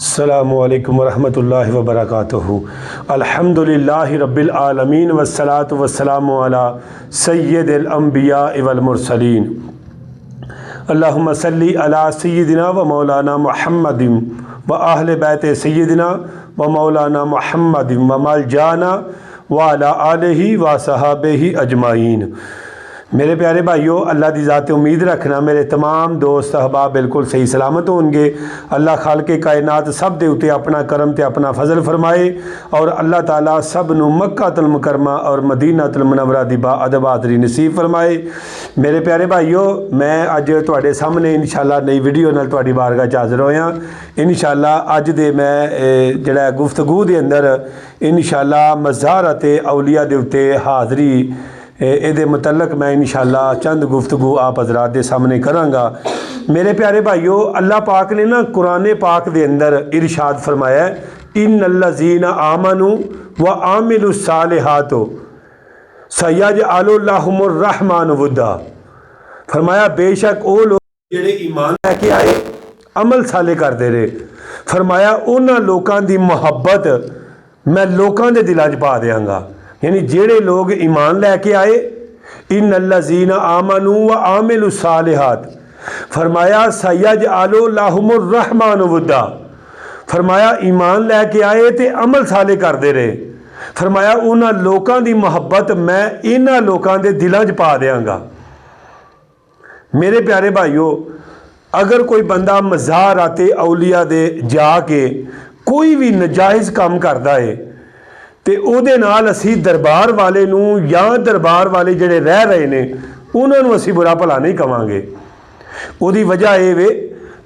अस्सलामुअलैकुम वरहमतुल्लाहि वबरकातुहू। अल्हम्दुलिल्लाहि रब्बिल आलमीन वस्सलातु वस्सलामु अला सय्यिदिल अंबिया वल मुरसलीन। अल्लाहुम्मा सल्ली अला सय्यिदिना व मौलाना मुहम्मदिन व अहले बैत सय्यिदिना व मौलाना मुहम्मदिन व मलजाना व अला आलिहि व सहाबिहि अजमाइन। मेरे प्यारे भाइयों, अल्लाह की ज़ात उम्मीद रखना मेरे तमाम दोस्त अहबाब बिल्कुल सही सलामत होंगे। अल्लाह खालके कायनात सब दे उते अपना करम ते अपना फजल फरमाए और अल्लाह ताला सब नू मक्कातुल मुकरमा और मदीनातुल मुनव्वरा दी बाअदब हाज़री नसीब फरमाए। मेरे प्यारे भाइयों, मैं अज तुहाडे सामने इंशाअल्लाह नई वीडियो नाल तुहाडी बारगाह च हाज़र होया। इंशाअल्लाह अज दे मैं जिहड़ा गुफ्तगू दे अंदर इंशाअल्लाह मज़ारत औलिया दे उते हाज़री ये मुतलक मैं इंशाअल्लाह चंद गुफ्तगू आप हज़रात के सामने कराँगा। मेरे प्यारे भाइयों, अल्लाह पाक ने ना कुरान पाक के अंदर इरशाद फरमाया, इन्नल्लज़ीना आमनू व आमिलुस्सालिहातो सयजअलु लहुमुर रहमान वुद्दा। फरमाया बेशक वो लोग जिहड़े ईमान लैके आए अमल साले करते रहे, फरमाया उन्हां लोगों की मुहब्बत मैं लोगों के दिलों च पा देंगा। यानी जेड़े लोग ईमान लैके आए, इन्नल्लज़ीना आमनू व आमिलुस्सालिहात, फरमाया सयजअलु लहुमुर रहमान वुद्दा। फरमाया ईमान लैके आए तो अमल साले करते रहे, फरमाया उन्हां लोगों की मुहब्बत मैं इन्हां लोगों के दिलों च पा देंगा। मेरे प्यारे भाइयों, अगर कोई बंदा मज़ारात औलिया दे जाके कोई भी नजायज़ काम करता है तो उहदे नाल असी दरबार वाले नूं या दरबार वाले जिहड़े रह रहे ने उन्हां नूं असी बुरा भला नहीं कवांगे। उहदी वजह यह वे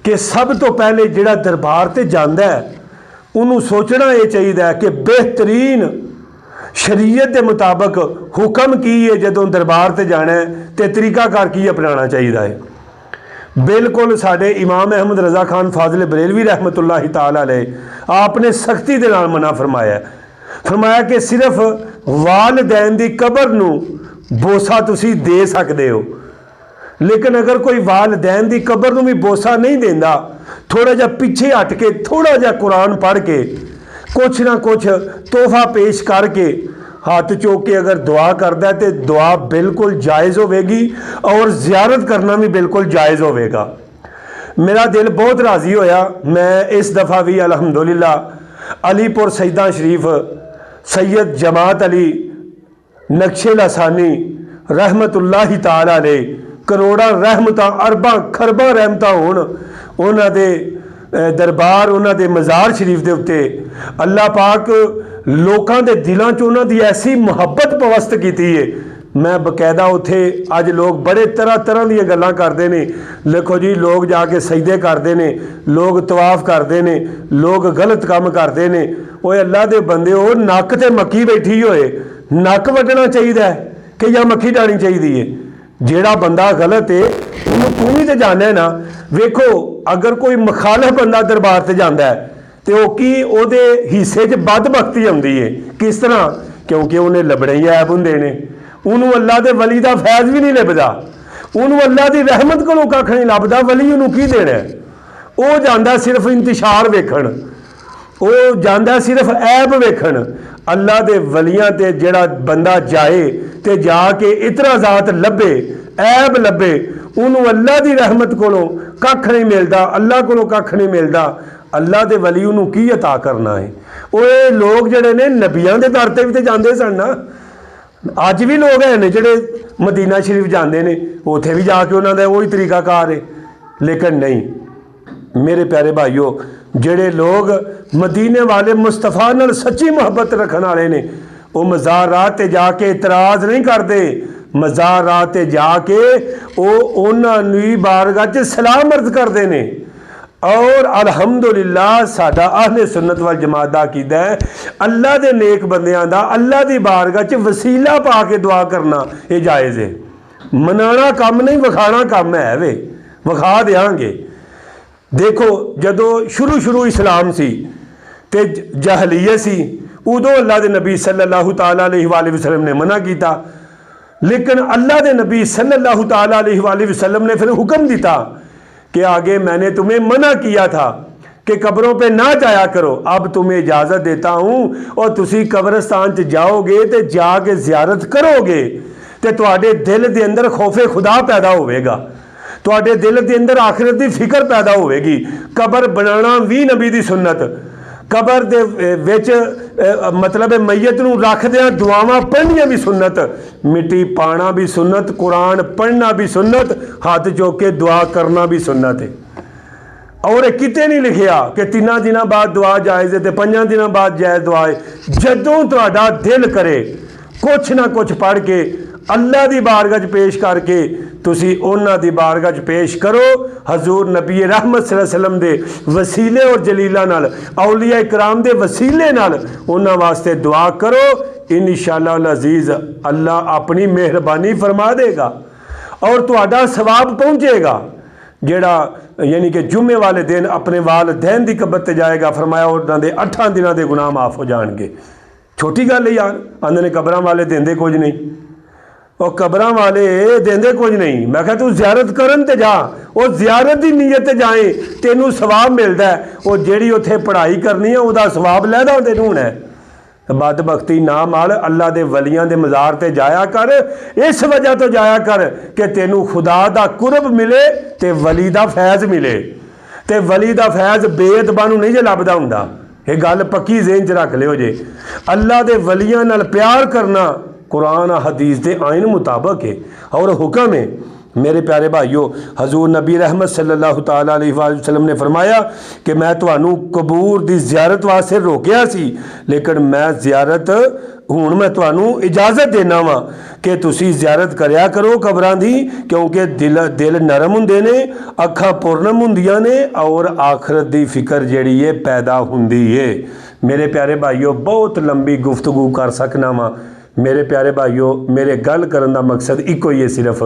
कि सब तो पहले जिहड़ा दरबार ते जांदा है उन्होंने सोचना ये चाहिए कि बेहतरीन शरीयत के मुताबिक हुक्म की है, जदों दरबार ते जाना है तो तरीकाकार की अपनाना चाहिए है। बिल्कुल साडे इमाम अहमद रज़ा खान फाजिल बरेलवी रहमतुल्लाहि ताला अलैह आपने सख्ती दे नाल मना फरमाया, फरमाया कि सिर्फ वालदैन दी कबर नूं बोसा तुसी दे सकते हो, लेकिन अगर कोई वालदैन दी कबर नूं भी बोसा नहीं देंदा, थोड़ा जा पीछे हट के थोड़ा जा कुरान पढ़ के कुछ ना कुछ तोहफा पेश करके हाथ चोक के अगर दुआ करता है तो दुआ बिल्कुल जायज़ होगी और ज़ियारत करना भी बिल्कुल जायज़ होगा। मेरा दिल बहुत राज़ी होया। मैं इस दफ़ा भी अल्हम्दुलिल्लाह अलीपुर सईदा शरीफ सैयद जमात अली नक्शे लसानी रहमतुल्लाहि ताला अलैह करोड़ा रहमत अरबा खरबा रहमत होण उन्हां दे दरबार उन्हां दे मज़ार शरीफ के उत्ते अल्लाह पाक लोगों के दिलों च उन्हां दी ऐसी मुहब्बत पवस्त की है। मैं बकायदा उत्थे अज लोग बड़े तरह तरह दी गल्लां करते हैं। देखो जी, लोग जाके सजदे करते हैं, लोग तवाफ करते हैं, लोग गलत काम करते हैं। वो अल्लाह के बंदे वो नक ते मक्खी बैठी होए नक वड्डना चाहिए कि या मक्खी डानी चाहिए है? जेड़ा बंदा गलत है उन्होंने तू भी तो जाना है ना। वेखो, अगर कोई मुखालफ बंदा दरबार से जाता है तो वह की उहदे हिस्से च बदबख्ती आती है। किस तरह? क्योंकि उन्हें लबड़े ही ऐब होंदे ने, उन्होंने अल्लाह के वली का फैज़ भी नहीं लभदा, उन्होंने अल्लाह की रहमत कोलों कख नहीं लभदा। वली उन्होंने की देना है? वो जाता सिर्फ इंतशार वेखण, वो जाता सिर्फ ऐब वेखण। अल्लाह के वलियां ते जिहड़ा बंदा जाए तो जाके इतराज़ात लभे, ऐब लभे, उन्होंने अल्लाह की रहमत कोलों कख नहीं मिलता, अल्लाह कोलों कख नहीं मिलता। अल्लाह के वली उन्होंने की अता करना है? वो लोग जिहड़े ने नबियां दे दर ते भी तो जाते सन ना। अज भी लोग हैं जिहड़े मदीना शरीफ जाते हैं, उत्थे भी जाके उन्होंने वही तरीकाकार है। लेकिन नहीं मेरे प्यारे भाइयों, जिहड़े लोग मदीने वाले मुस्तफा नाल सच्ची मुहब्बत रखने वाले ने वो मज़ारात ते जाके इतराज़ नहीं करते, मज़ारात ते जाके वो उन्होंने बारगाह च सलाम अर्ज करते हैं। और अल्हम्दुलिल्लाह साडा अहले सुन्नत वल जमात दा अकीदा है अल्लाह दे नेक बंदियां दा अल्लाह दी बारगाह च वसीला पा के दुआ करना ये जायज़ है। मनाना काम नहीं, विखाना काम है वे, विखा देंगे। देखो, जदों शुरू इस्लाम सी ते जहलीयत सी, उदों अल्लाह के नबी सल्लल्लाहु ताला अलैहि वसल्लम ने मना किया, लेकिन अल्लाह के नबी सल्लल्लाहु ताला अलैहि वसल्लम ने फिर हुक्म दिता कि आगे मैंने तुम्हें मना किया था कि कब्रों पे ना जाया करो, अब तुम्हें इजाज़त देता हूँ और तुसी कब्रिस्तान च जाओगे तो जाके ज़ियारत करोगे तो तुहाडे दिल के अंदर खौफे खुदा पैदा होवेगा, तुहाडे दिल के अंदर आखिरत की फिक्र पैदा होवेगी। कबर बनाना भी नबी दी सुन्नत, कबर दे विच मतलब मैयत नूं रखदियां दुआवां पढ़नियां भी सुन्नत, मिट्टी पाना भी सुन्नत, कुरान पढ़ना भी सुन्नत, हाथ चुक के दुआ करना भी सुन्नत है। और किते नहीं लिखिया कि 3 दिनों बाद दुआ जायज़ है तो 5 दिनों बाद जायज़ दुआ है। जदों तुहाडा दिल करे कुछ ना कुछ पढ़ के अल्लाह दी बारगाह पेश करके तुसी उन्हां दी बारगाह पेश करो, हजूर नबी रहमत सल्लल्लाहु अलैहि वसल्लम दे वसीले और जलीला नाल, औलिया इकराम दे वसीले नाल उन्हां वास्ते दुआ करो। इंशाअल्लाह अजीज़ अल्लाह अपनी मेहरबानी फरमा देगा और तुहाडा सवाब पहुँचेगा। जेड़ा यानी कि जुम्मे वाले दिन अपने वालिदैन दी कब्र ते जाएगा, फरमाया उन्हां दे 8 दिनां दे गुनाह माफ़ हो जाएंगे। छोटी गल है यार, आंदे ने कब्रां वाले देंदे कुछ नहीं, और कब्रां वाले देंदे कुछ नहीं। मैं कहा तू ज़ियारत करन ते जा, और ज़ियारत की नीयत ते जाए तेनू सवाब मिलता है, और जेड़ी उत्थे पढ़ाई करनी है उहदा सवाब लैदा तेनू होना है। बदबख्ती ना माल अल्लाह दे वलियां दे मज़ार ते जाया कर, इस वजह तो जाया कर कि तेनू खुदा दा कुरब मिले ते वली दा फैज़ मिले, ते वली दा फैज़ बेअदबा नूं नहीं जे लभदा हुंदा। ये गल पक्की ज़हन च रख लियो जे, अल्लाह दे वलियां नाल प्यार करना कुरान हदीस के आइन मुताबक है और हुक्म है। मेरे प्यारे भाइयों, हजूर नबी रहमत सल्लल्लाहु ताला अलैहि वसल्लम ने फरमाया कि मैं तुहानू कबूर दी ज़ियारत वास्ते रोकिया सी, लेकिन मैं ज़ियारत हुण मैं तुहानू इजाज़त देना वा कि तुसी ज़ियारत करया करो कबरां दी, क्योंकि दिल नरम हुंदे ने, अखां पुरनम हुंदियां ने और आखरत दी फिक्र जिहड़ी है पैदा हुंदी है। मेरे प्यारे भाइयों, बहुत लंबी गुफ्तगू कर सकना वा। मेरे प्यारे भाइयों, मेरे गल करन दा मकसद इको ही है सिर्फ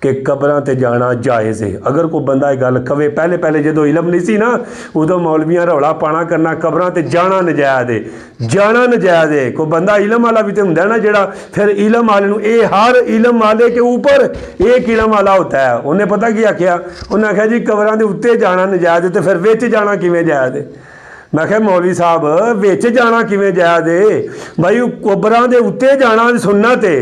कि कब्रां ते जाना जायज़ है। अगर कोई बंदा ये गल कवे, पहले जो इलम नहीं सी ना, उदों मौलवियां रौला पाना करना कब्रां ते जाना नजायज़ है, जाना नजायज़ है। कोई बंदा इलम वाला भी तो हुंदा है ना, जेड़ा फिर इलम वाले नूं, ये हर इलम वाले के ऊपर एक इलम वाला होता है। उन्हें पता की आख्या, उन्हें आख्या जी कब्रां दे उत्ते जाना नजायज़ है, तो फिर विच जाना किवें जायज़ है। मैं क्या मौलवी साहब विच जाना किवें जायज़ है? भाई कब्रां दे उत्ते जाना सुन्नत है,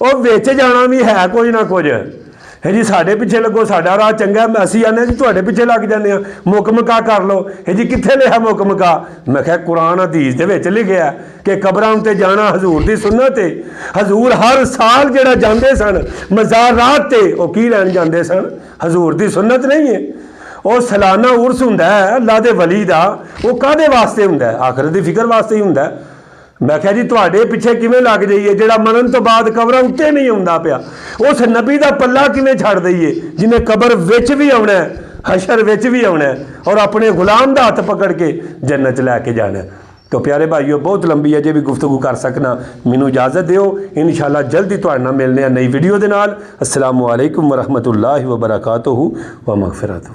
और विच जाना भी है कुछ ना कुछ है जी। साढ़े पिछे लगो, साडा राह चंगा, असीं आने जी तुहाडे पिछे लग जाने, मुक मका कर लो है जी। कित्थे लिखा मुक मका? मैं क्या कुरान हदीस दे विच लिखिया कि कब्रां उत्ते जाना हजूर दी सुन्नत है। हजूर हर साल जेड़ा जांदे सन मज़ारात ते, ओ की लैण जांदे सन? हजूर दी सुन्नत नहीं है। और सालाना उर्स हुंदा है अल्लाह दे वली दा, वो काहदे वास्ते हुंदा है? आखिरत दी फिक्र वास्ते ही हुंदा है। मैं क्या जी तुहाडे पिछे किवें लग जाइए, जेड़ा मरण तो बाद कब्रां उत्ते नहीं आउंदा पिया, उस नबी दा पल्ला किवें छड्ड दईए जिन्हें कब्र विच भी आउणा है, हशर विच भी आउणा है, और अपने गुलाम दा हत्थ पकड़ के जन्नत लैके जाना है। तो प्यारे भाइयों, बहुत लंबी अजे भी गुफ्तगू कर सकना, मैनू इजाज़त दिओ। इंशाअल्लाह जल्दी तुहाडे नाल मिलने नई वीडियो दे नाल। अस्सलामु अलैकुम व रहमतुल्लाहि व बरकातुहू व मगफिरतुहू।